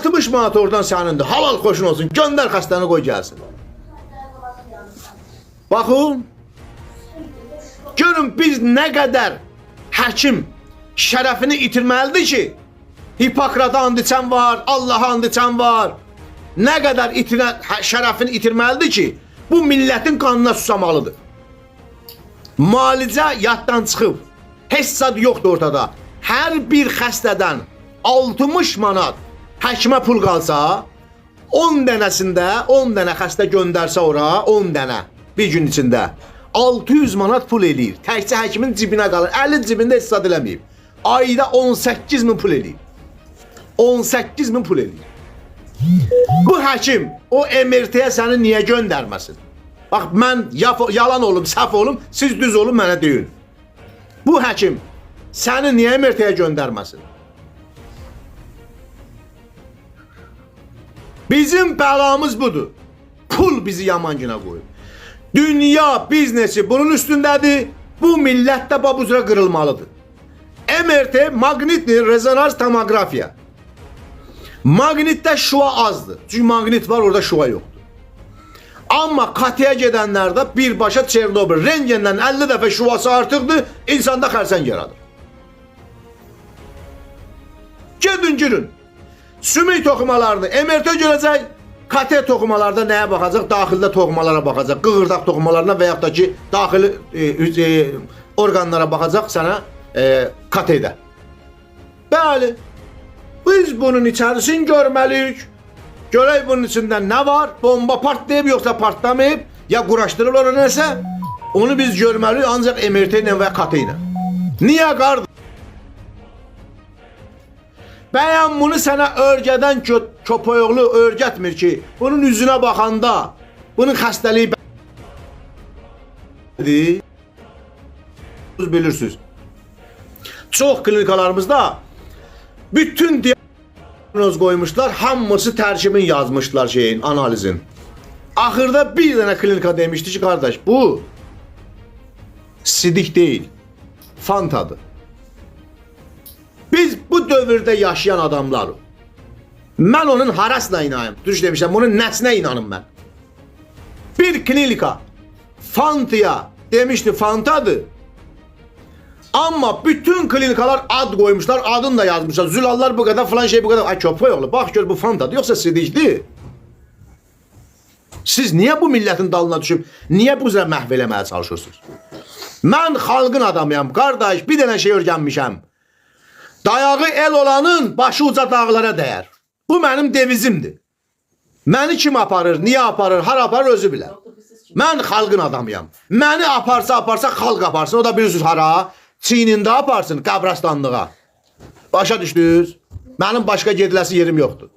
60 manat oradan sənindir. Halal xoşun olsun. Göndər xəstəni qoy gəlsin. Baxın. Görün biz nə qədər həkim şərəfini itirməlidir ki, Hipokrata and içən var, Allaha and içən var. Nə qədər şərəfini itirməlidir ki, bu millətin qanına susamalıdır. Müalicə yaddan çıxıb. Heç zad yoxdur ortada. Hər bir xəstədən 60 manat həkimə pul qalsa, 10 dənəsində 10 dənə xəstə göndərsə ora, 10 dənə bir gün içində 600 manat pul eləyir. Təkcə həkimin cibinə qalır. 50 cibində heç zad eləməyib. Ayda 18 min pul eləyir. 18 min pul eləyir. Bu həkim o MRT-yə səni niyə göndərməsin? Bax, mən yalan olum, səhv olum, siz düz olun, mənə deyin. Bu həkim səni niyə MRT-yə göndərməsin? Bizim bəlamız budur. Pul bizi yaman günə qoyur. Dünya biznesi bunun üstündədir. Bu millət də bu üzrə qırılmalıdır. MRT maqnitli rezonans tomografiya. Maqnitdə şua azdır. Çünki maqnit var, orada şua yoxdur. Amma KT-yə gedənlərdə birbaşa Çernobil, rentgendən 50 dəfə şuası artıqdır, insanda xərçəng yaradır. Gedin girin. Sümük toxumalarını MRT görəcək, KT toxumalarda nəyə baxacaq? Daxildə toxumalara baxacaq, qığırdaq toxumalarına və yaxud da ki, daxili orqanlara baxacaq sənə KT-də. Bəli, biz bunun içərisini görməliyik. Görək bunun içində nə var? Bomba partlayıb, yoxsa partlamayıb, ya quraşdırırlar o nəsə? Onu biz görməliyik ancaq MRT ilə və KT ilə. Niyə qardır? Bəyən bunu sənə örgədən köpəyoğlu örgətmir ki, bunun üzünə baxanda, bunun xəstəliyi bilirsiniz. Çox klinikalarımızda bütün diagnoz qoymuşlar, hamısı tərkimin yazmışlar şeyin, analizin. Axırda bir dənə klinika demişdi ki, qardaş, bu sidik deyil, fantadır. Biz bu dövrdə yaşayan adamlar, mən onun harasına inanayım, düz demişəm, bunun nəsinə inanım mən. Bir klinika Fantaya demişdi, fantadır. Amma bütün klinikalar ad qoymuşlar, adını da yazmışlar. Zülallar bu qədər, filan şey bu qədər. Ay köpəyoğlu, bax gör bu fantadır, yoxsa sidikdir. Siz niyə bu millətin dalına düşüb, niyə bu üzrə məhv eləməyə çalışırsınız? Mən xalqın adamıyam, qardaş, bir dənə şey öyrənmişəm. Dayağı el olanın başı uca dağlara dəyər. Bu mənim devizimdir. Məni kim aparır, niyə aparır, har aparır özü bilər. Mən xalqın adamıyam. Məni aparsa, xalq aparsın. O da bilirsiniz hara? Çiynində aparsın, qəbrastanlığa. Başa düşdünüz? Mənim başqa gediləsi yerim yoxdur.